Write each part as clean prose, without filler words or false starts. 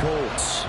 Colts.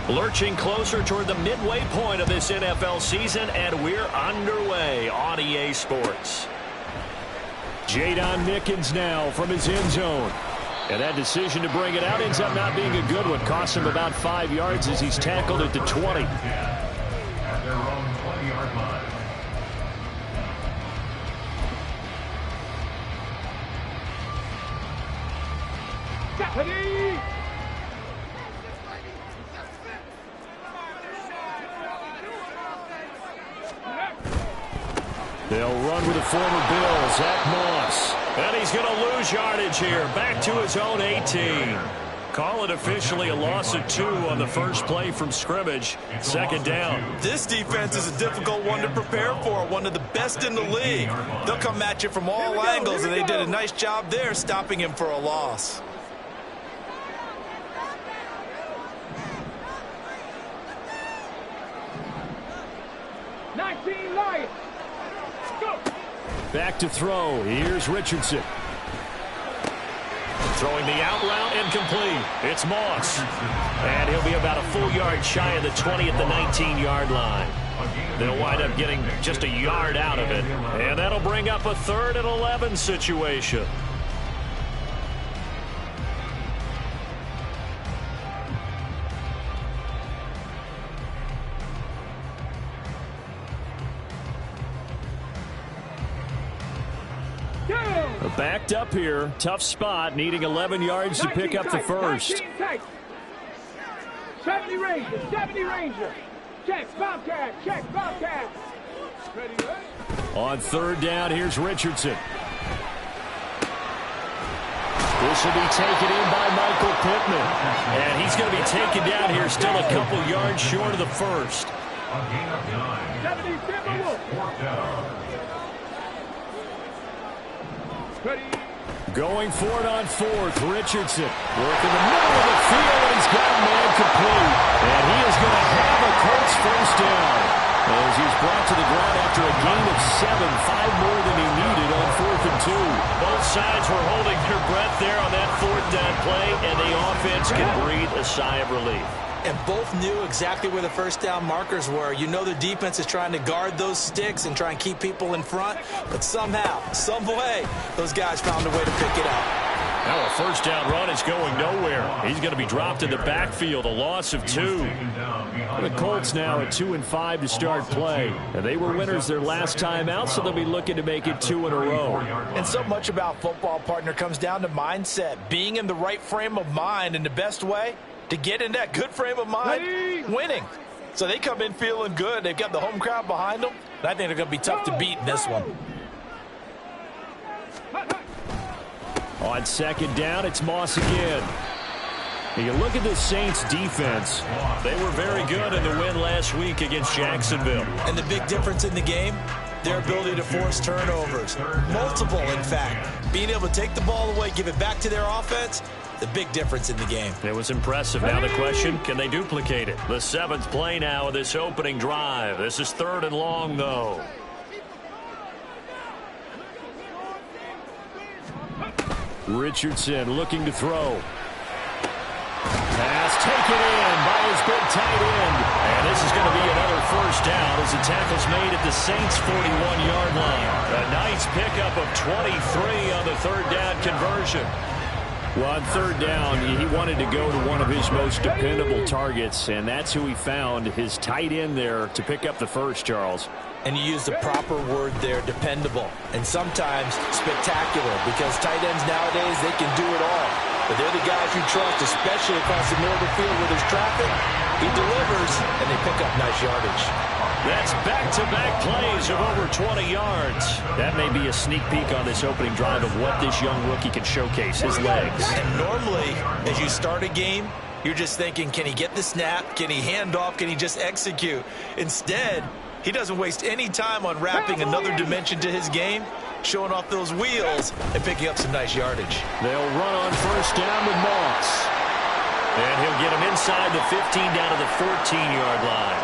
Lurching closer toward the midway point of this NFL season, and we're underway on EA Sports. Jadon Mickens now from his end zone. And that decision to bring it out ends up not being a good one. Costs him about 5 yards as he's tackled at the 20. At their own 20-yard line. They'll run with the former Bill, Zach Moss. And he's going to lose yardage here. Back to his own 18. Call it officially a loss of 2 on the first play from scrimmage. Second down. This defense is a difficult one to prepare for. One of the best in the league. They'll come at you from all angles, and they did a nice job there stopping him for a loss. Back to throw. Here's Richardson. Throwing the out route incomplete. It's Moss. And he'll be about a full yard shy of the 20 at the 19-yard line. They'll wind up getting just a yard out of it. And that'll bring up a 3rd and 11 situation. Backed up here. Tough spot. Needing 11 yards to pick up the first. 70 Ranger. 70 Ranger. Check. Bobcat. Check. Bobcat. On 3rd down, here's Richardson. This will be taken in by Michael Pittman. And he's going to be taken down here still a couple yards short of the first. A gain of 9. 70 Timberwolves. 4th down. Going for it on 4th. Richardson working the middle of the field, and he's got a man complete. And he is going to have a Colts first down as he's brought to the ground after a gain of 7, 5 more than he needed on 4th and 2. Both sides were holding their breath there on that 4th down play, and the offense can breathe a sigh of relief. And both knew exactly where the first down markers were. You know the defense is trying to guard those sticks and try and keep people in front. But somehow, some way, those guys found a way to pick it up. Now a first down run is going nowhere. He's going to be dropped in the backfield, a loss of 2. The Colts now at 2-5 to start play. And they were winners their last time out, so they'll be looking to make it 2 in a row. And so much about football, partner, comes down to mindset. Being in the right frame of mind, and the best way to get in that good frame of mind, winning. So they come in feeling good. They've got the home crowd behind them. And I think they're going to be tough to beat in this one. On 2nd down, it's Moss again. You look at the Saints defense. They were very good in the win last week against Jacksonville. And the big difference in the game, their ability to force turnovers. Multiple, in fact. Being able to take the ball away, give it back to their offense, the big difference in the game. It was impressive. Now the question, can they duplicate it? The 7th play now of this opening drive. This is 3rd and long, though. Richardson looking to throw. Pass taken in by his big tight end. And this is going to be another first down as the tackle's made at the Saints' 41-yard line. A nice pickup of 23 on the 3rd down conversion. Well, on 3rd down, he wanted to go to one of his most dependable targets, and that's who he found, his tight end there, to pick up the first, Charles. And you use the proper word there, dependable, and sometimes spectacular, because tight ends nowadays, they can do it all. But they're the guys you trust, especially across the middle of the field where there's traffic. He delivers, and they pick up nice yardage. That's back-to-back plays of over 20 yards. That may be a sneak peek on this opening drive of what this young rookie can showcase, his legs. And normally, as you start a game, you're just thinking, can he get the snap? Can he hand off? Can he just execute? Instead, he doesn't waste any time on wrapping another dimension to his game, showing off those wheels and picking up some nice yardage. They'll run on first down with Moss. And he'll get him inside the 15 down to the 14-yard line.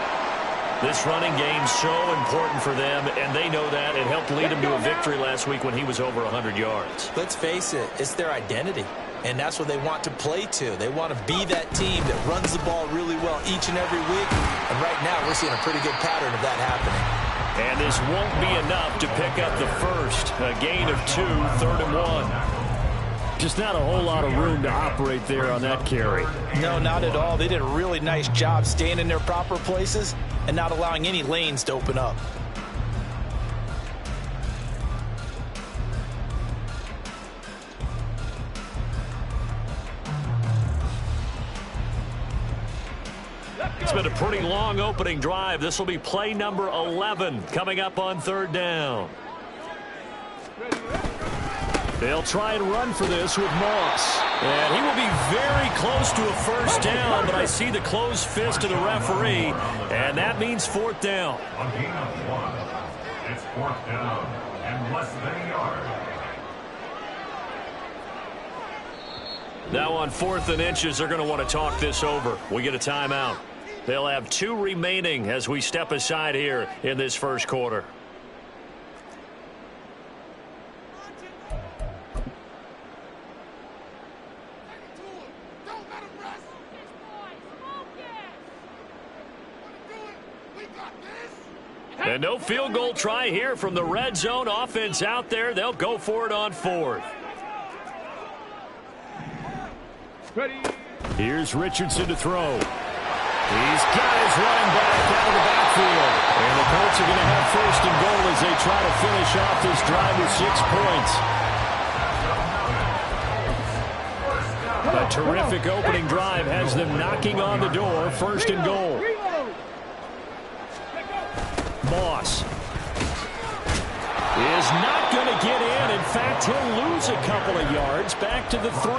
This running game's so important for them, and they know that. It helped lead him to a victory last week when he was over 100 yards. Let's face it, it's their identity, and that's what they want to play to. They want to be that team that runs the ball really well each and every week, and right now we're seeing a pretty good pattern of that happening. And this won't be enough to pick up the first. A gain of 2, 3rd and 1. Just not a whole lot of room to operate there on that carry. No, not at all. They did a really nice job staying in their proper places and not allowing any lanes to open up. It's been a pretty long opening drive. This will be play number 11 coming up on 3rd down. They'll try and run for this with Moss. And he will be very close to a first down, but I see the closed fist of the referee, and that means 4th down. On gain of 1, it's 4th down and less than a yard. Now on 4th and inches, they're going to want to talk this over. We get a timeout. They'll have 2 remaining as we step aside here in this first quarter. And no field goal try here from the red zone. Offense out there. They'll go for it on 4th. Ready. Here's Richardson to throw. He's got his running back out of the backfield. And the Colts are going to have 1st and goal as they try to finish off this drive with 6 points. A terrific opening drive has them knocking on the door. 1st and goal. Moss is not going to get in. In fact, he'll lose a couple of yards back to the 3.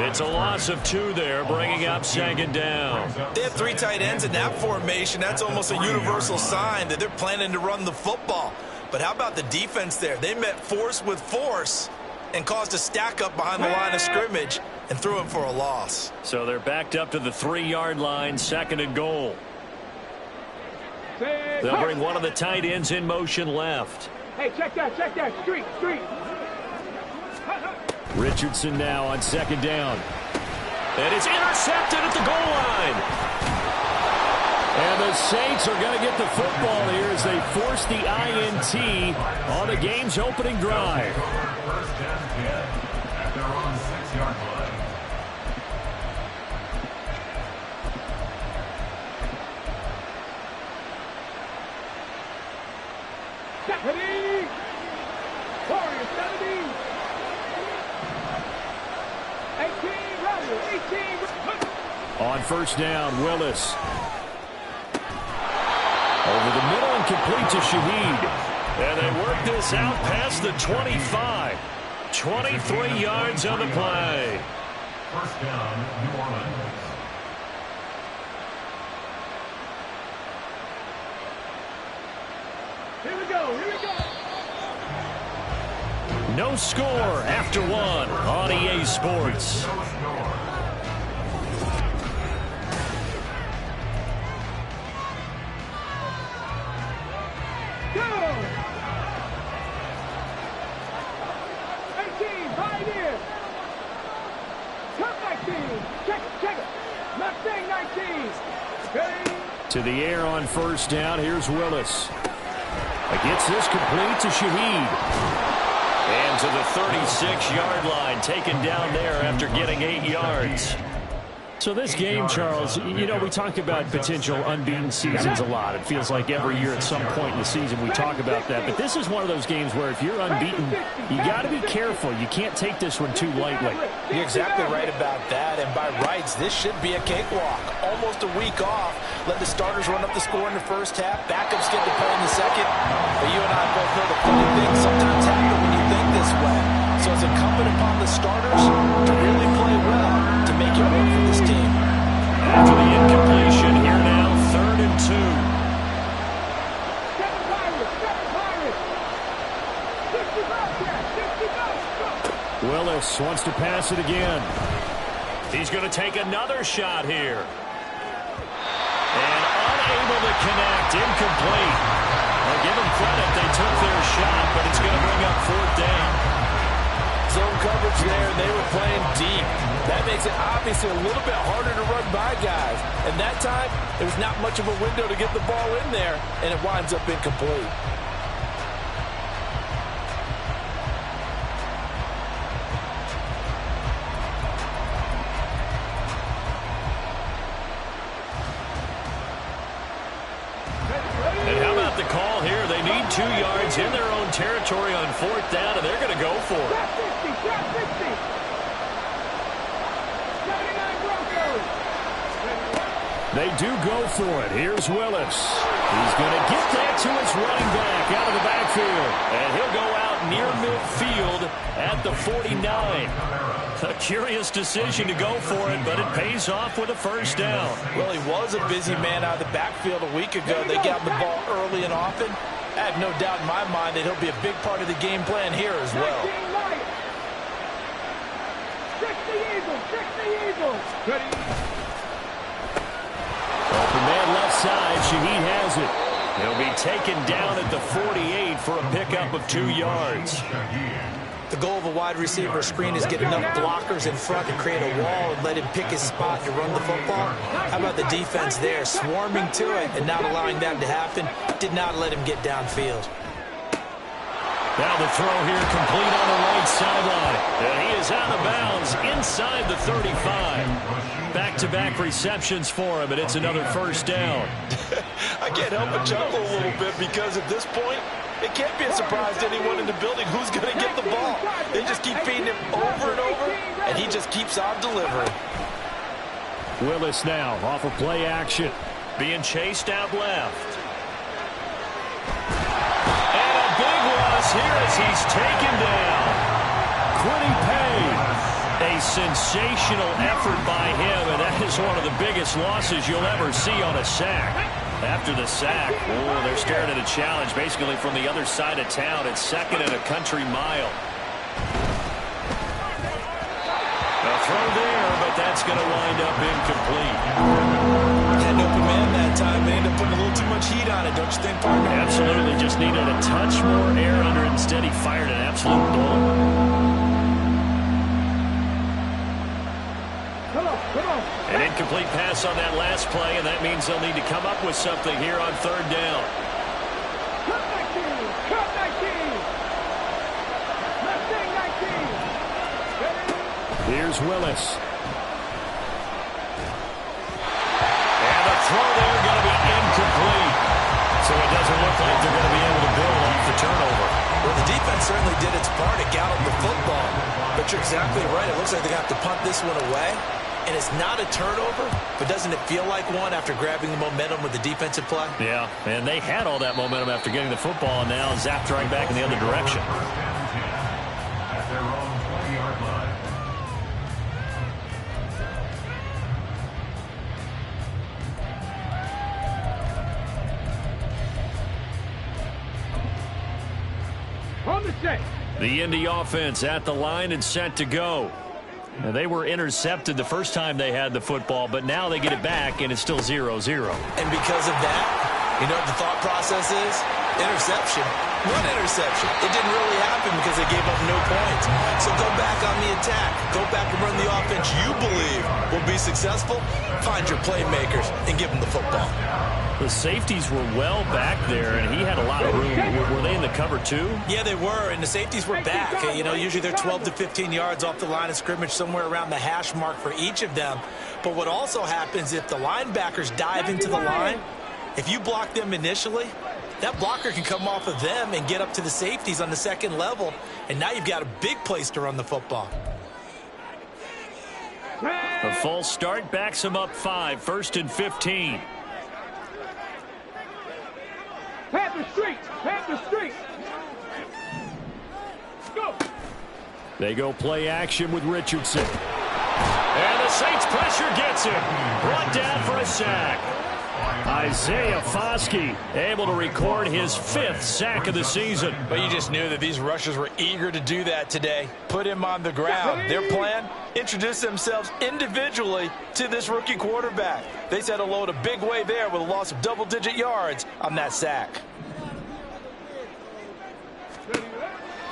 It's a loss of 2 there, bringing up 2nd down. They have 3 tight ends in that formation. That's almost a universal sign that they're planning to run the football. But how about the defense there? They met force with force and caused a stack up behind the line of scrimmage and threw him for a loss. So they're backed up to the 3-yard line, 2nd and goal. They'll bring one of the tight ends in motion left. Hey, check that, street. Richardson now on 2nd down. And it's intercepted at the goal line. And the Saints are going to get the football here as they force the INT on the game's opening drive. First and 10 at their own 6-yard line. Ready. Warriors 17. 18, Rebels 18. On 1st down, Willis. Over the middle and complete to Shaheed. And they work this out past the 25. 23 yards on the play. 1st down, New Orleans. Here we go. No score after 1 on EA Sports. No score. Go. 18, Pioneer. Come 19. Check it. Not saying 19. Ready. To the air on 1st down. Here's Willis. Gets this complete to Shaheed. And to the 36-yard line, taken down there after getting 8 yards. So this game, Charles, you know, we talk about potential unbeaten seasons a lot. It feels like every year at some point in the season we talk about that. But this is one of those games where if you're unbeaten, you got to be careful. You can't take this one too lightly. You're exactly right about that. And by rights, this should be a cakewalk. Almost a week off let the starters run up the score in the first half. Backups get to play in the second. But you and I both know the funny things sometimes happen when you think this way. So it's incumbent upon the starters to really play well to make it work for this team. After the incompletion, here now, 3rd and 2. Willis wants to pass it again. He's going to take another shot here. And unable to connect, incomplete. Well, give them credit, they took their shot, but it's going to bring up 4th down. Zone coverage there, they were playing deep. That makes it obviously a little bit harder to run by guys. And that time, there's not much of a window to get the ball in there, and it winds up incomplete. And how about the call here? They need 2 yards in their own territory on 4th down, and they're going to go for it. They do go for it. Here's Willis. He's going to get that to his running back out of the backfield. And he'll go out near midfield at the 49. A curious decision to go for it, but it pays off with a 1st down. Well, he was a busy man out of the backfield a week ago. They got the ball early and often. I have no doubt in my mind that he'll be a big part of the game plan here as well. Open man left side. Shaheed has it. He'll be taken down at the 48 for a pickup of 2 yards. The goal of a wide receiver screen is get enough blockers in front to create a wall and let him pick his spot to run the football. How about the defense there, swarming to it and not allowing that to happen? Did not let him get downfield. Now the throw here complete on the right sideline. And he is out of bounds inside the 35. Back-to-back receptions for him, and it's another 1st down. I can't help but chuckle a little bit because at this point, it can't be a surprise to anyone in the building who's going to get the ball. They just keep feeding him over and over, and he just keeps on delivering. Willis now off of play action. Being chased out left. And a big loss here as he's taken down. Quiddy Pay. A sensational effort by him, and that is one of the biggest losses you'll ever see on a sack. After the sack, they're staring at a challenge basically from the other side of town. It's 2nd and a country mile. A throw there, but that's going to wind up incomplete. Had an open man that time. They ended up putting a little too much heat on it, don't you think, partner? Absolutely. Just needed a touch more air under it. Instead, he fired an absolute bullet. An incomplete pass on that last play, and that means they'll need to come up with something here on 3rd down. Here's Willis. And the throw there going to be incomplete. So it doesn't look like they're going to be able to build off the turnover. Well, the defense certainly did its part to gallop the football. But you're exactly right. It looks like they're going to have to punt this one away. And it's not a turnover, but doesn't it feel like one after grabbing the momentum with the defensive play? Yeah, and they had all that momentum after getting the football, and now zapped right back in the other direction. At their own 20-yard line. On the set. The Indy offense at the line and set to go. Now, they were intercepted the first time they had the football, but now they get it back, and it's still 0-0. And because of that, you know what the thought process is? Interception. One interception. It didn't really happen because they gave up no points. So go back on the attack. Go back and run the offense you believe will be successful. Find your playmakers and give them the football. The safeties were well back there, and he had a lot of room. Were they in the cover too? Yeah, they were, and the safeties were back. You know, usually they're 12 to 15 yards off the line of scrimmage, somewhere around the hash mark for each of them. But what also happens if the linebackers dive into the line, if you block them initially, that blocker can come off of them and get up to the safeties on the second level, and now you've got a big place to run the football. A false start backs him up 5, 1st and 15. Panther Street. Panther Street. Go. They go play action with Richardson. And the Saints pressure gets him. Brought down for a sack. Isaiah Foskey able to record his 5th sack of the season. But you just knew that these rushers were eager to do that today. Put him on the ground. Their plan, introduce themselves individually to this rookie quarterback. They said hello in a big way there with a loss of double-digit yards on that sack.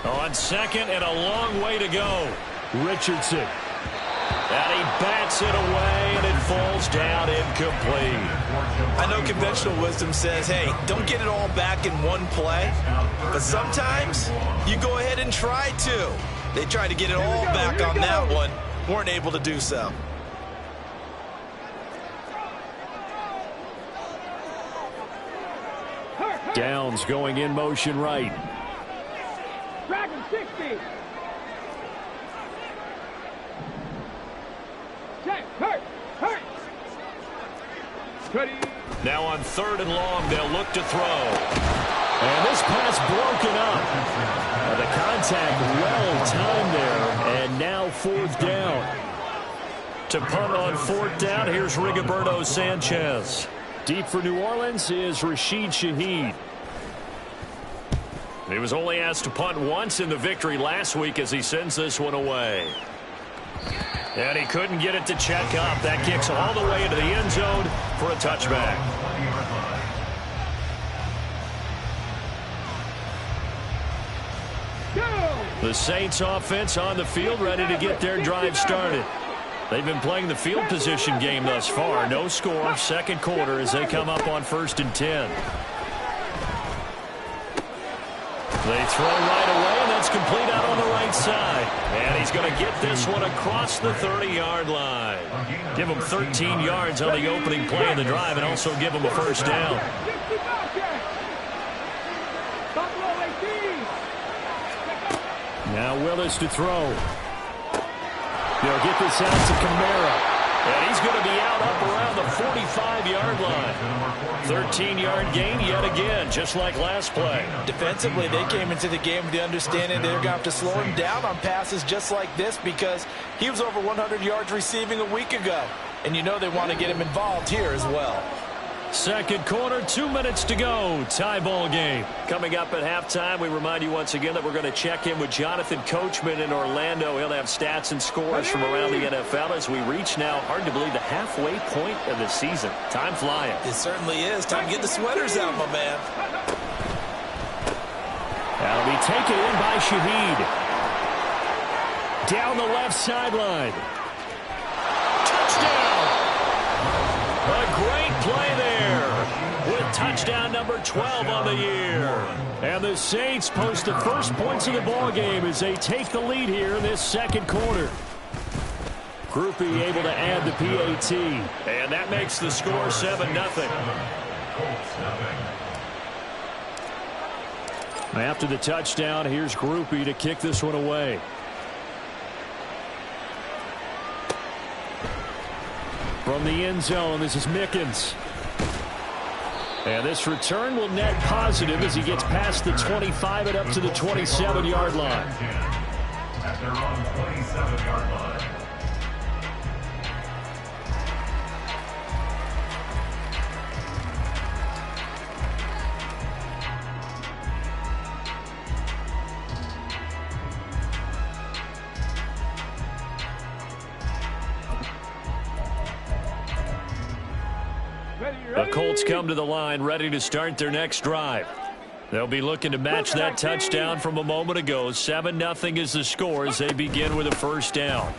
On second and a long way to go. Richardson. And he bats it away, and it falls down incomplete. I know conventional wisdom says, hey, don't get it all back in one play. But sometimes you go ahead and try to. They tried to get it all back on that one. Weren't able to do so. Downs going in motion right. Dragon 60. Check. Hurt. Now on 3rd and long, they'll look to throw. And this pass broken up. The contact well timed there, and now 4th down. To punt on 4th down, here's Rigoberto Sanchez. Deep for New Orleans is Rashid Shaheed. He was only asked to punt once in the victory last week as he sends this one away. And he couldn't get it to check up. That kicks all the way into the end zone for a touchback. The Saints offense on the field ready to get their drive started. They've been playing the field position game thus far. No score, 2nd quarter as they come up on 1st and 10. They throw right away, and that's complete out on the right side. And he's going to get this one across the 30-yard line. Give him 13 yards on the opening play of the drive and also give him a 1st down. Now Willis to throw. They'll get this out to Kamara. And he's going to be out up around the 45-yard line. 13-yard gain yet again, just like last play. Defensively, they came into the game with the understanding they're going to have to slow him down on passes just like this because he was over 100 yards receiving a week ago. And you know they want to get him involved here as well. 2nd quarter, 2 minutes to go. Tie ball game. Coming up at halftime, we remind you once again that we're going to check in with Jonathan Coachman in Orlando. He'll have stats and scores from around the NFL as we reach now, hard to believe, the halfway point of the season. Time flying. It certainly is. Time to get the sweaters out, my man. That'll be taken in by Shaheed. Down the left sideline. Touchdown! A great play there with touchdown number 12 on the year. And the Saints post the first points of the ball game as they take the lead here in this 2nd quarter. Groupie able to add the PAT. And that makes the score 7-0. After the touchdown, here's Groupie to kick this one away. From the end zone, this is Mickens. And this return will net positive as he gets past the 25 and up to the 27-yard line. At their own 27-yard line. The Colts come to the line ready to start their next drive. They'll be looking to match that touchdown from a moment ago. 7-0 is the score as they begin with a 1st down.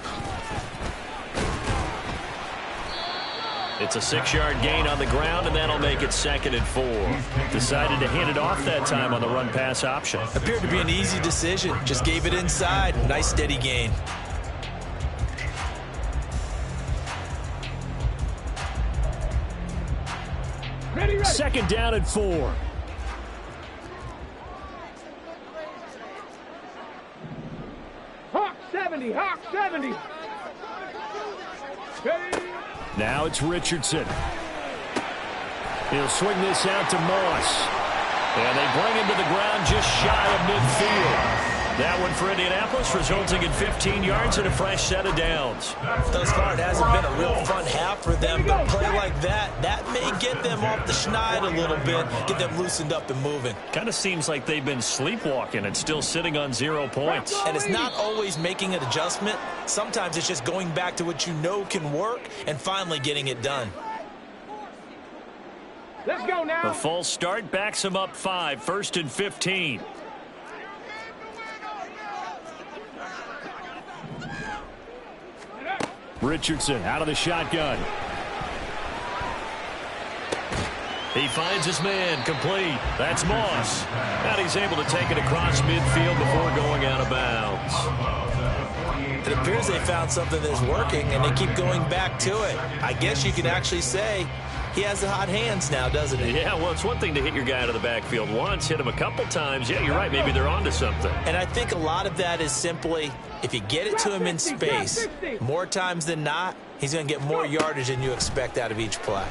It's a 6-yard gain on the ground, and that'll make it 2nd and 4. Decided to hand it off that time on the run-pass option. Appeared to be an easy decision. Just gave it inside. Nice steady gain. Ready. 2nd down and 4. Hawk 70. Hawk 70. Ready. Now it's Richardson. He'll swing this out to Moss. And they bring him to the ground just shy of midfield. That one for Indianapolis, resulting in 15 yards and a fresh set of downs. Thus far, it hasn't been a real fun half for them, but a play like that may get them off the schneid a little bit, get them loosened up and moving. Kind of seems like they've been sleepwalking and still sitting on 0 points. And it's not always making an adjustment. Sometimes it's just going back to what you know can work and finally getting it done. Let's go now. The full start backs him up 5, 1st and 15. Richardson out of the shotgun. He finds his man, complete. That's Moss. And he's able to take it across midfield before going out of bounds. It appears they found something that's working, and they keep going back to it. I guess you could actually say he has the hot hands now, doesn't he? Yeah, well, it's one thing to hit your guy out of the backfield once, hit him a couple times. Yeah, you're right. Maybe they're onto something. And I think a lot of that is simply, if you get it to him in space, more times than not, he's going to get more yardage than you expect out of each play.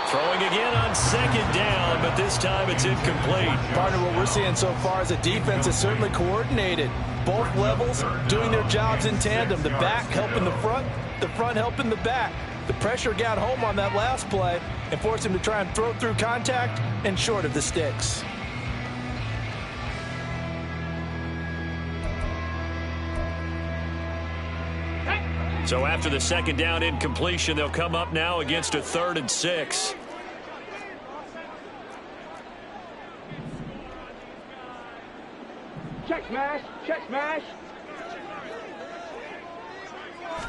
Throwing again on 2nd down, but this time it's incomplete. Partner, what we're seeing so far is the defense is certainly coordinated. Both levels doing their jobs in tandem. The back helping the front helping the back. The pressure got home on that last play and forced him to try and throw through contact and short of the sticks. So after the 2nd down incompletion, they'll come up now against a 3rd and 6. Check smash. Check smash.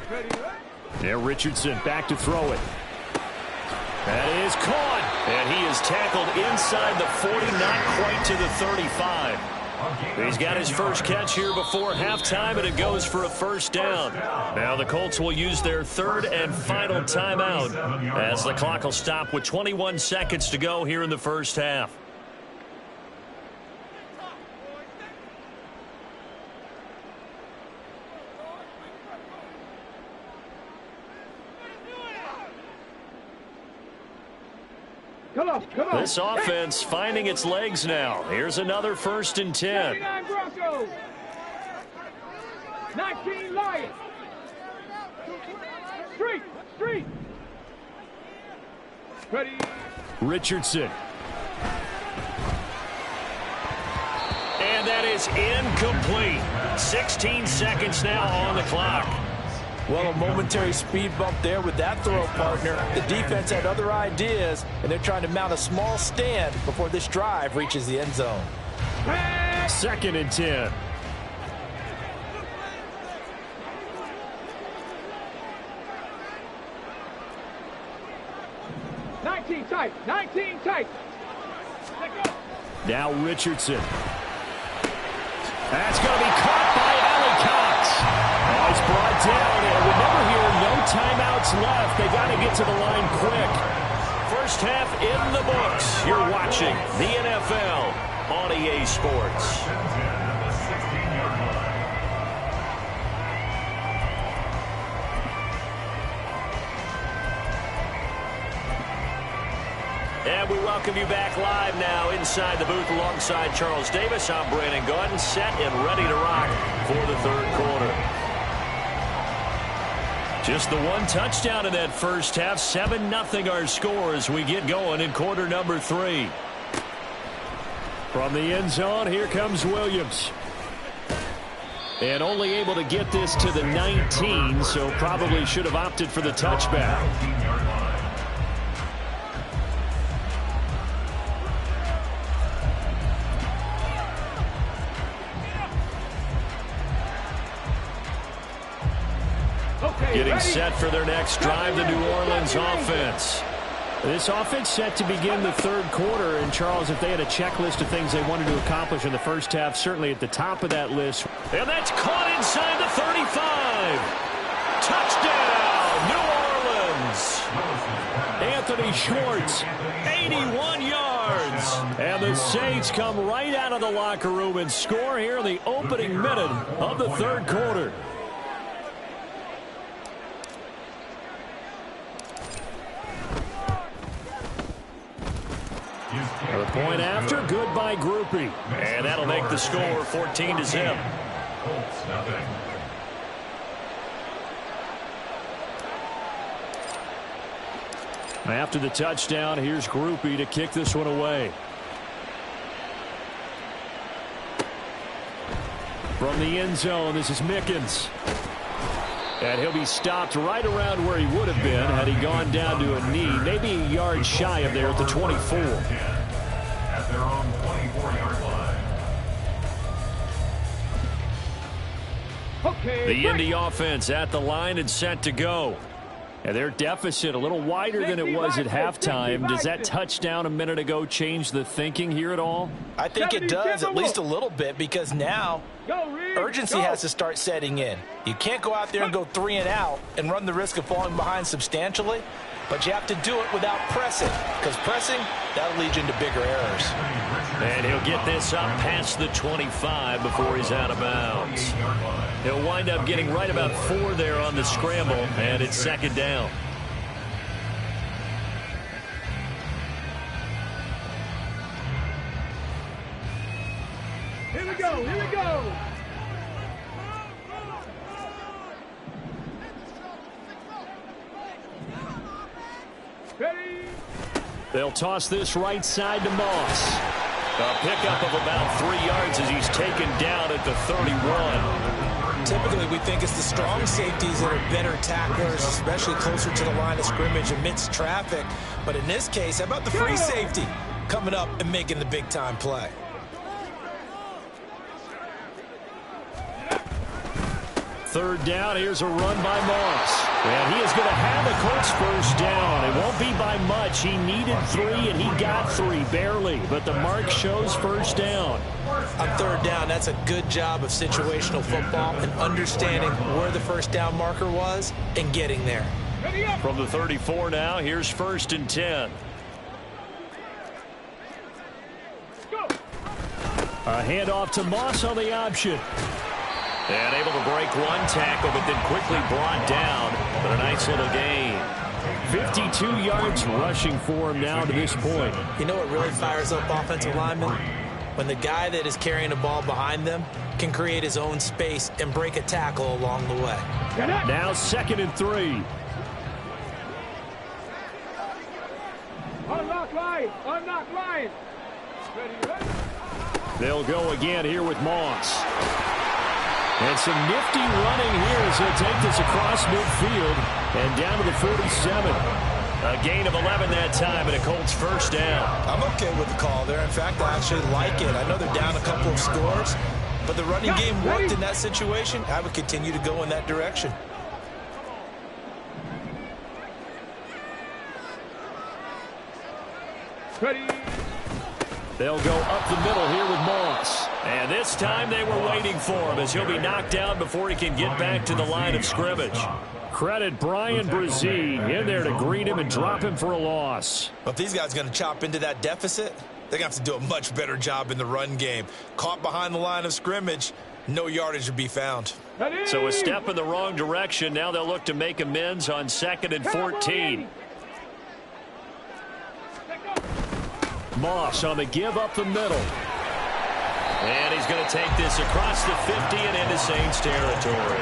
Ready. There, Richardson back to throw it. That is caught. And he is tackled inside the 40, not quite to the 35. He's got his first catch here before halftime, and it goes for a 1st down. Now the Colts will use their 3rd and final timeout as the clock will stop with 21 seconds to go here in the 1st half. Come on. This offense finding its legs now. Here's another 1st and 10. 39 Broncos. 19 Lions. Street. Ready. Richardson. And that is incomplete. 16 seconds now on the clock. Well, a momentary speed bump there with that throw, partner. The defense had other ideas, and they're trying to mount a small stand before this drive reaches the end zone. 2nd and 10. Nineteen tight. Now Richardson. That's going to be caught by Allie Cox. Oh, he's brought down, and remember here, no timeouts left. They got to get to the line quick. 1st half in the books. You're watching the NFL on EA Sports. And we welcome you back live now inside the booth alongside Charles Davis. I'm Brandon Gordon, set and ready to rock for the 3rd quarter. Just the one touchdown in that 1st half. 7-0 our score as we get going in quarter number 3. From the end zone, here comes Williams. And only able to get this to the 19, so probably should have opted for the touchback. Getting set for their next drive, the New Orleans offense. This offense set to begin the 3rd quarter. And, Charles, if they had a checklist of things they wanted to accomplish in the 1st half, certainly at the top of that list. And that's caught inside the 35. Touchdown, New Orleans. Anthony Schwartz, 81 yards. And the Saints come right out of the locker room and score here in the opening minute of the 3rd quarter. The point after, good by Groupie. And that'll make the score 14-0. Colts nothing. After the touchdown, here's Groupie to kick this one away. From the end zone, this is Mickens. And he'll be stopped right around where he would have been had he gone down to a knee, maybe a yard shy of there at the 24. At their own 24-yard line. Okay. The Indy offense at the line and set to go. And their deficit a little wider than it was at halftime. Does that touchdown a minute ago change the thinking here at all? I think it does, at least a little bit, because now urgency has to start setting in. You can't go out there and go 3 and out and run the risk of falling behind substantially, but you have to do it without pressing, because pressing, that'll lead you into bigger errors. And he'll get this up past the 25 before he's out of bounds. He'll wind up getting right about 4 there on the scramble, and it's second down. Here we go. Here we go. Ready. They'll toss this right side to Moss. A pickup of about 3 yards as he's taken down at the 31. Typically, we think it's the strong safeties that are better tacklers, especially closer to the line of scrimmage amidst traffic. But in this case, how about the free safety coming up and making the big-time play? Third down, here's a run by Moss. And he is going to have the Colts first down. It won't be by much. He needed 3, and he got 3, barely. But the mark shows first down. On third down, that's a good job of situational football and understanding where the first down marker was and getting there. From the 34 now, here's first and 10. A handoff to Moss on the option. And able to break one tackle, but then quickly brought down. But a nice little gain. 52 yards rushing for him now to this point. You know what really fires up offensive linemen? When the guy that is carrying the ball behind them can create his own space and break a tackle along the way. Now 2nd and 3. Unlock line. Unlock line. Ready, ready. They'll go again here with Moss. And some nifty running here as he'll take this across midfield and down to the 47. A gain of 11 that time and a Colts first down. I'm okay with the call there. In fact, I actually like it. I know they're down a couple of scores, but the running game worked in that situation. I would continue to go in that direction. Ready. They'll go up the middle here with Moss. And this time they were waiting for him as he'll be knocked down before he can get back to the line of scrimmage. Credit Brian Brzee in there to greet him and drop him for a loss. But if these guys are going to chop into that deficit, they're going to have to do a much better job in the run game. Caught behind the line of scrimmage, no yardage to be found. Ready. So a step in the wrong direction. Now they'll look to make amends on 2nd and 14. Moss on the give up the middle. And he's going to take this across the 50 and into Saints territory.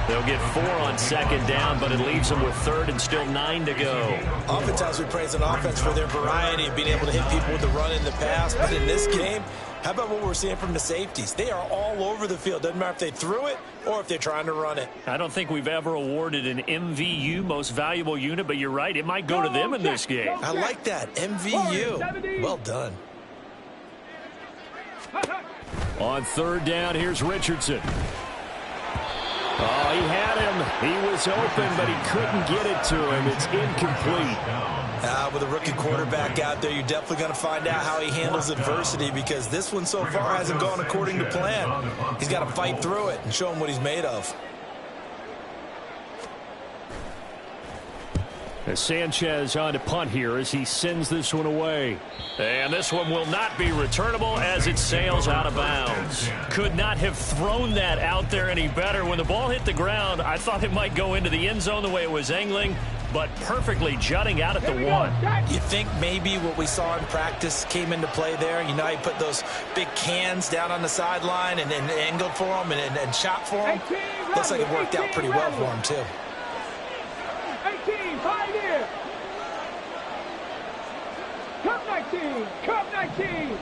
They'll get 4 on 2nd down, but it leaves them with 3rd and still 9 to go. Oftentimes we praise an offense for their variety of being able to hit people with the run in the pass. But in this game, how about what we're seeing from the safeties? They are all over the field. Doesn't matter if they threw it or if they're trying to run it. I don't think we've ever awarded an MVU, most valuable unit, but you're right. It might go to them in this game. I like that. MVU. Well done. On 3rd down, here's Richardson. Oh, he had him. He was open, but he couldn't get it to him. It's incomplete. With a rookie quarterback out there, you're definitely going to find out how he handles adversity, because this one so far hasn't gone according to plan. He's got to fight through it and show him what he's made of. Sanchez on to punt here as he sends this one away. And this one will not be returnable as it sails out of bounds. Could not have thrown that out there any better. When the ball hit the ground, I thought it might go into the end zone the way it was angling, but perfectly jutting out at the 1. You think maybe what we saw in practice came into play there? You know, he put those big cans down on the sideline and angled for them and shot for them. Looks like it worked out pretty well for him, too. 18, pioneer. Cup 19, Cup 19,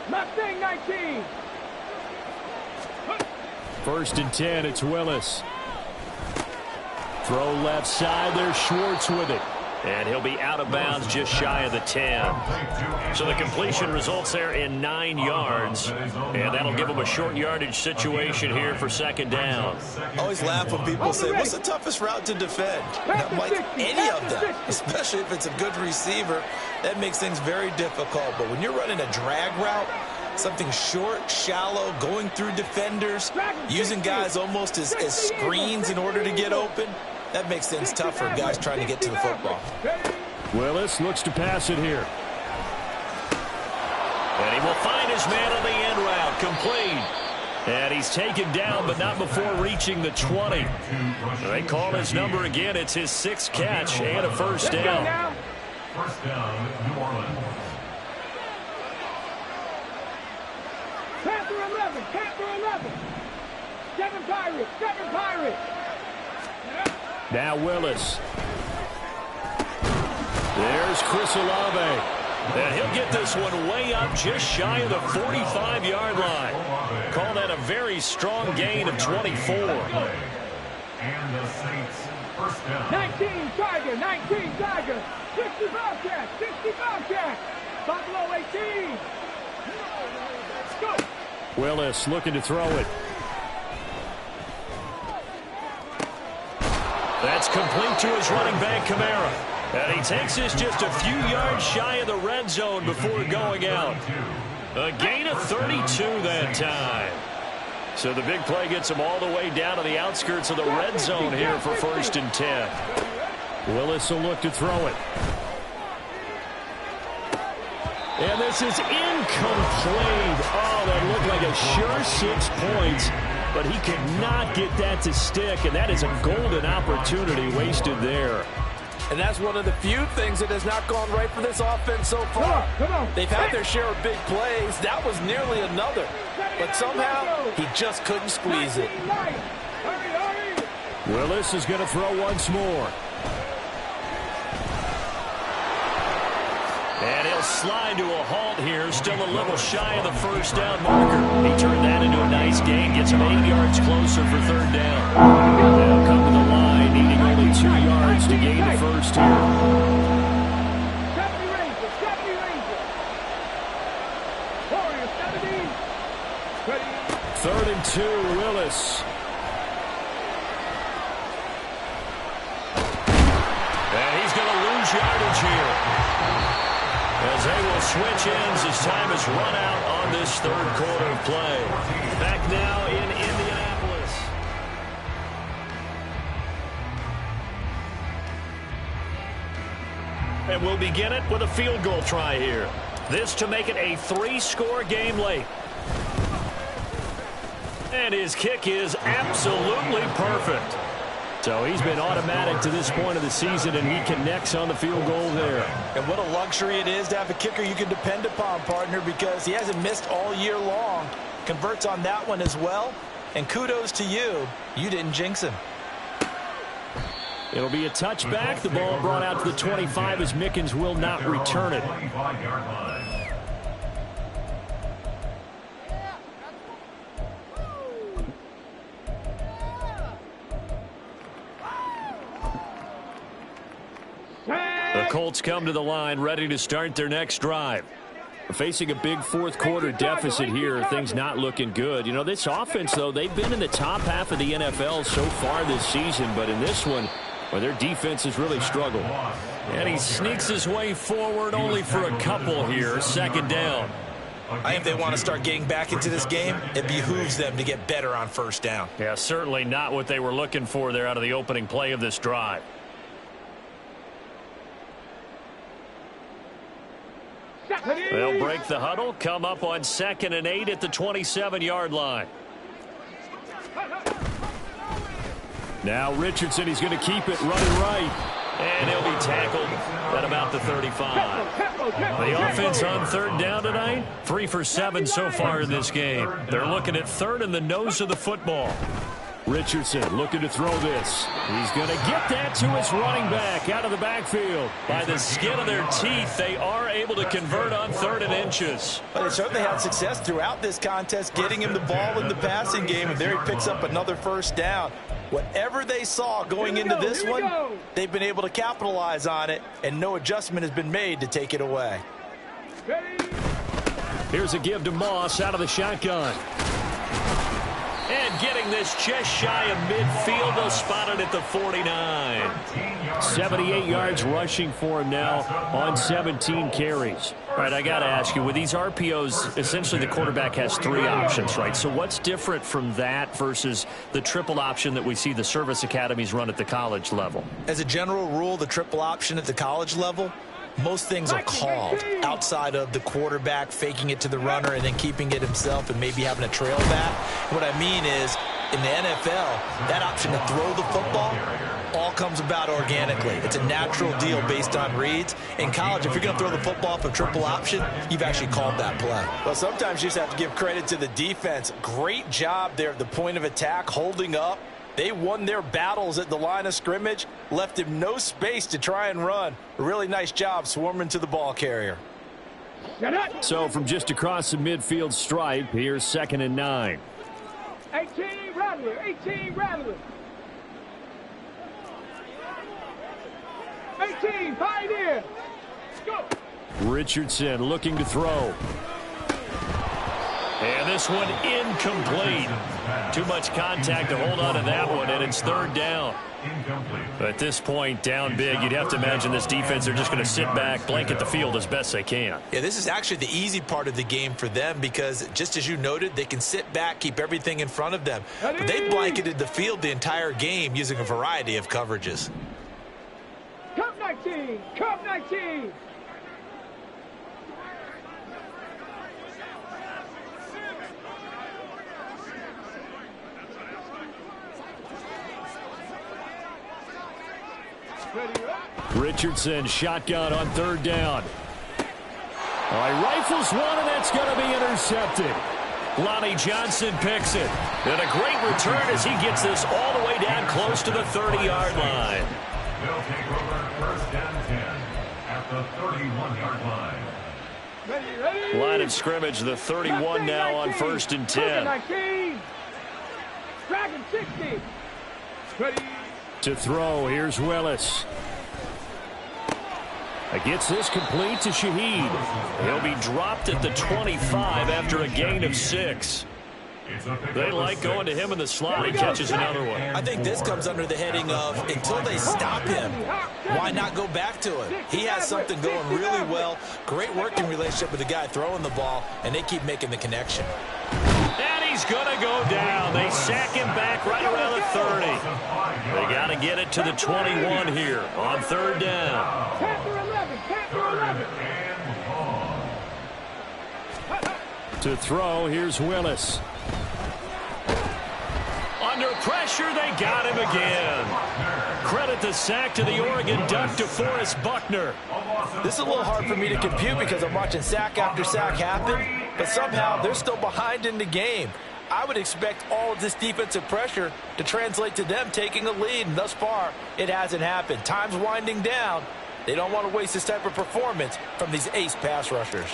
Mustang 19. 1st and 10, it's Willis. Throw left side, there's Schwartz with it. And he'll be out of bounds just shy of the 10. So the completion results there in 9 yards. And that'll give them a short yardage situation here for 2nd down. I always laugh when people say, what's the toughest route to defend? Not like any of them, especially if it's a good receiver. That makes things very difficult. But when you're running a drag route, something short, shallow, going through defenders, using guys almost as screens in order to get open, that makes things tough for guys trying to get to the football. Willis looks to pass it here. And he will find his man on the end route, complete. And he's taken down, but not before reaching the 20. They call his number again. It's his 6th catch and a 1st down. 1st down, New Orleans. Panther 11, Panther 11. 7 Pirates, 7 Pirates. Now Willis. There's Chris Olave. And he'll get this one way up just shy of the 45-yard line. Call that a very strong gain of 24. And the Saints, 1st down. 19 Tiger, 19 Tiger. 60 Bobcat, 60 Bobcat. Buffalo 18. Let's go. Willis looking to throw it. That's complete to his running back, Kamara. And he takes this just a few yards shy of the red zone before going out. A gain of 32 that time. So the big play gets him all the way down to the outskirts of the red zone here for 1st and 10. Willis will look to throw it. And this is incomplete. Oh, that looked like a sure 6 points. But he could not get that to stick, and that is a golden opportunity wasted there. And that's one of the few things that has not gone right for this offense so far. Come on. They've had their share of big plays. That was nearly another. But somehow, he just couldn't squeeze it. Hurry. Willis is going to throw once more. And he'll slide to a halt here, still a little shy of the 1st down marker. He turned that into a nice gain, gets him 8 yards closer for 3rd down. They'll come to the line, needing only 2 yards to gain the 1st here. 70 Rangers, 70 Rangers. Warriors, 70. Ready. 3rd and 2, Willis. And he's going to lose yardage here, as they will switch ends as time has run out on this 3rd quarter of play. Back now in Indianapolis. And we'll begin it with a field goal try here. This to make it a 3-score game late. And his kick is absolutely perfect. So he's been automatic to this point of the season, and he connects on the field goal there. And what a luxury it is to have a kicker you can depend upon, partner, because he hasn't missed all year long. Converts on that one as well. And kudos to you. You didn't jinx him. It'll be a touchback. The ball brought out to the 25 as Mickens will not return it. 25-yard line. The Colts come to the line ready to start their next drive. Facing a big 4th quarter deficit here, things not looking good. You know, this offense, though, they've been in the top half of the NFL so far this season, but in this one, well, their defense has really struggled. And he sneaks his way forward only for a couple here, 2nd down. I think if they want to start getting back into this game, it behooves them to get better on 1st down. Yeah, certainly not what they were looking for there out of the opening play of this drive. They'll break the huddle, come up on 2nd and 8 at the 27-yard line. Now Richardson, he's going to keep it running right. And he'll be tackled at about the 35. The offense on 3rd down tonight, 3 for 7 so far in this game. They're looking at 3rd and the nose of the football. Richardson looking to throw this. He's going to get that to his running back out of the backfield. By the skin of their teeth, they are able to convert on 3rd and inches. But they certainly had success throughout this contest, getting him the ball in the passing game, and there he picks up another 1st down. Whatever they saw going into this one, they've been able to capitalize on it, and no adjustment has been made to take it away. Here's a give to Moss out of the shotgun. And getting this just shy of midfield, they'll spot it at the 49. 78 yards rushing for him now on 17 carries. All right, I got to ask you, with these RPOs, essentially the quarterback has 3 options, right? So what's different from that versus the triple option that we see the service academies run at the college level? As a general rule, the triple option at the college level, most things are called outside of the quarterback faking it to the runner and then keeping it himself and maybe having a trail back. What I mean is, in the NFL, that option to throw the football all comes about organically. It's a natural deal based on reads. In college, if you're going to throw the football off a triple option, you've actually called that play. Well, sometimes you just have to give credit to the defense. Great job there at the point of attack, holding up. They won their battles at the line of scrimmage, left him no space to try and run. A really nice job swarming to the ball carrier. So from just across the midfield stripe, here's 2nd and 9. 18 Rattler, 18 Rattler. 18 Pioneer. Go. Richardson looking to throw. And this one incomplete. Too much contact to hold on to that one, and it's 3rd down. At this point, down big, you'd have to imagine this defense, they're just going to sit back, blanket the field as best they can. Yeah, this is actually the easy part of the game for them because, just as you noted, they can sit back, keep everything in front of them. But they blanketed the field the entire game using a variety of coverages. Cup 19, Cup 19. Richardson shotgun on 3rd down. All right, rifles one, and that's going to be intercepted. Lonnie Johnson picks it. And a great return as he gets this all the way down close to the 30-yard line. They'll take over 1st and 10 at the 31-yard line. Line of scrimmage, the 31 now on 1st and 10. 19. Dragon 60. Ready. To throw, here's Willis. Gets this complete to Shaheed. He'll be dropped at the 25 after a gain of 6. They like going to him in the slot. He catches another one. I think this comes under the heading of, until they stop him, why not go back to him? He has something going really well. Great working relationship with the guy throwing the ball, and they keep making the connection. And he's going to go down. They sack him back right around the 30. They got to get it to the 21 here on 3rd down. Panther 11, Panther 11. To throw, here's Willis. Under pressure, they got him again. Credit the sack to the Oregon Duck, DeForest Buckner. This is a little hard for me to compute because I'm watching sack after sack happen, but somehow they're still behind in the game. I would expect all of this defensive pressure to translate to them taking a lead, and thus far, it hasn't happened. Time's winding down. They don't want to waste this type of performance from these ace pass rushers.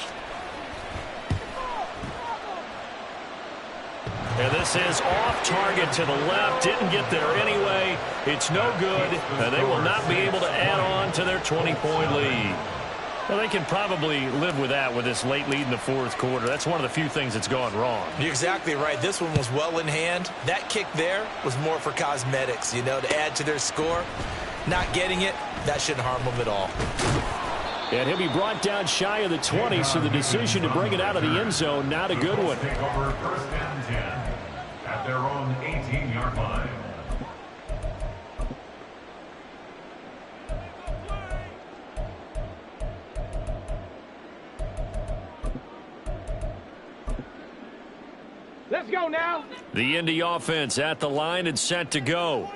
And this is off target to the left. Didn't get there anyway. It's no good, and they will not be able to add on to their 20-point lead. Well, they can probably live with that with this late lead in the 4th quarter. That's one of the few things that's gone wrong. You're exactly right. This one was well in hand. That kick there was more for cosmetics, to add to their score. Not getting it, that shouldn't harm them at all. And he'll be brought down shy of the 20, so the decision to bring it out of the end zone, not a good one. Take over 1st and 10 at their own 18-yard line. Let's go now. The Indy offense at the line and set to go.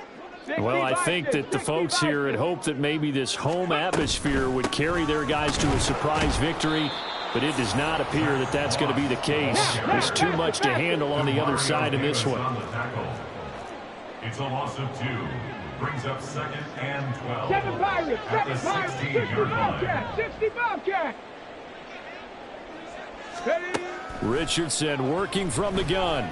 Well, I think that the folks here had hoped that maybe this home atmosphere would carry their guys to a surprise victory, but it does not appear that that's going to be the case. There's too much to handle on the other side in this one. It's a loss of 2. Brings up 2nd and 12. 7 Pirates, At 7 the Pirates, 60 16-yard line. Bobcats, 60 Bobcats. Ready? Richardson working from the gun.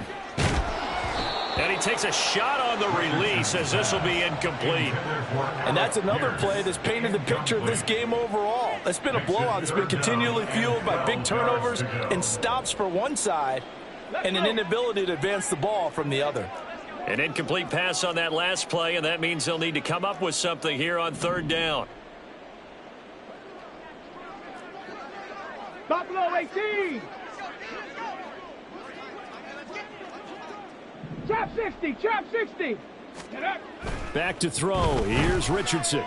And he takes a shot on the release as this will be incomplete. And that's another play that's painted the picture of this game overall. It's been a blowout. It's been continually fueled by big turnovers and stops for one side and an inability to advance the ball from the other. An incomplete pass on that last play, and that means they'll need to come up with something here on 3rd down. Buffalo 18. Trap 60, trap 60. Get up. Back to throw. Here's Richardson.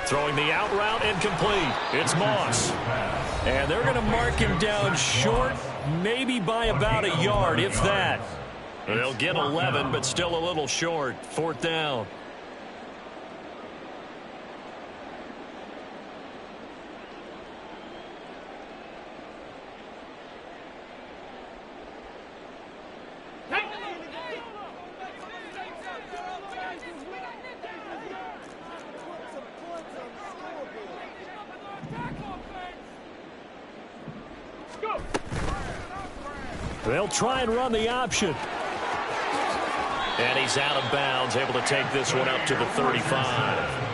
Throwing the out route incomplete. It's Moss. And they're going to mark him down short, maybe by about a yard, if that. They'll get 11, but still a little short. 4th down. They'll try and run the option. And he's out of bounds, able to take this one up to the 35.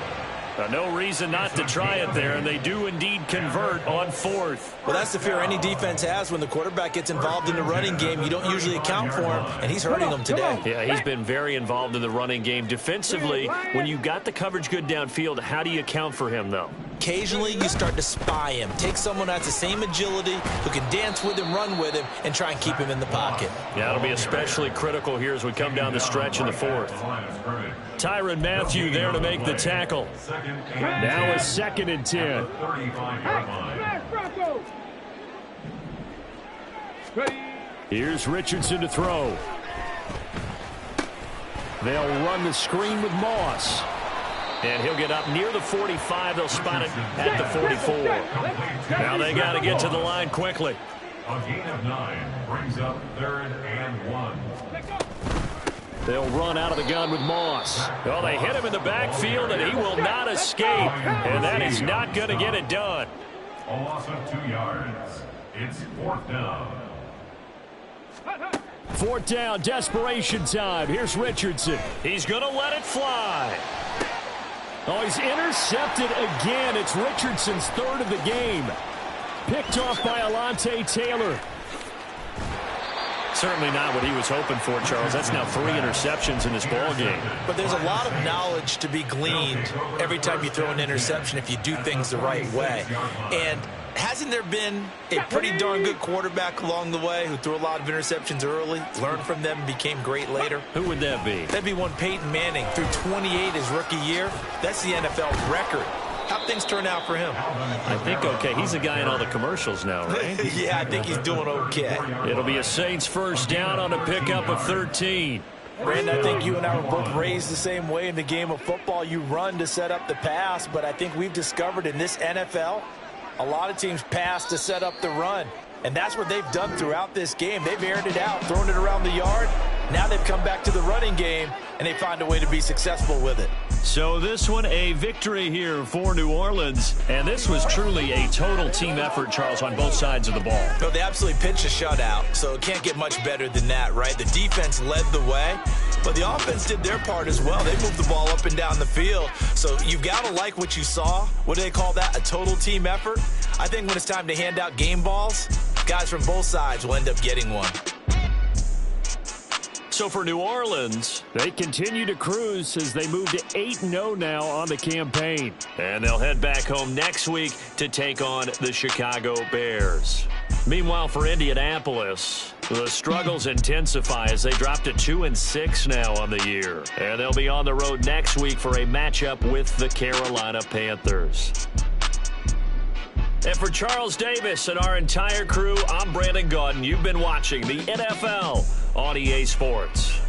No reason not to try it there, and they do indeed convert on 4th. Well, that's the fear any defense has when the quarterback gets involved in the running game. You don't usually account for him, and he's hurting them today. Yeah, he's been very involved in the running game. Defensively, when you got the coverage good downfield, how do you account for him, though? Occasionally, you start to spy him. Take someone that has the same agility, who can dance with him, run with him, and try and keep him in the pocket. Yeah, it'll be especially critical here as we come down the stretch in the 4th. Tyrann Mathieu there to make the tackle. Now a 2nd and 10. Here's Richardson to throw. They'll run the screen with Moss. And he'll get up near the 45. They'll spot it at the 44. Now they got to get to the line quickly. A gain of 9 brings up 3rd and 1. They'll run out of the gun with Moss. Well, they hit him in the backfield, and he will not escape. And that is not going to get it done. A loss of 2 yards. It's 4th down. 4th down, desperation time. Here's Richardson. He's going to let it fly. Oh, he's intercepted again. It's Richardson's 3rd of the game. Picked off by Alontae Taylor. Certainly not what he was hoping for, Charles. That's now 3 interceptions in this ball game. But there's a lot of knowledge to be gleaned every time you throw an interception if you do things the right way. And hasn't there been a pretty darn good quarterback along the way who threw a lot of interceptions early, learned from them, and became great later? Who would that be? That'd be one Peyton Manning, threw 28 his rookie year. That's the NFL record. How'd things turn out for him? I think okay. He's a guy in all the commercials now, right? Yeah, I think he's doing okay. It'll be a Saints 1st down on a pickup of 13. Brandon, I think you and I were both raised the same way in the game of football. You run to set up the pass, but I think we've discovered in this NFL, a lot of teams pass to set up the run. And that's what they've done throughout this game. They've aired it out, thrown it around the yard. Now they've come back to the running game, and they find a way to be successful with it. So this one, a victory here for New Orleans. And this was truly a total team effort, Charles, on both sides of the ball. No, they absolutely pitched a shutout, so it can't get much better than that, right? The defense led the way, but the offense did their part as well. They moved the ball up and down the field. So you've got to like what you saw. What do they call that? A total team effort? I think when it's time to hand out game balls, guys from both sides will end up getting one. So for New Orleans, they continue to cruise as they move to 8-0 now on the campaign. And they'll head back home next week to take on the Chicago Bears. Meanwhile, for Indianapolis, the struggles intensify as they drop to 2-6 now on the year. And they'll be on the road next week for a matchup with the Carolina Panthers. And for Charles Davis and our entire crew, I'm Brandon Gaudin. You've been watching the NFL on EA Sports.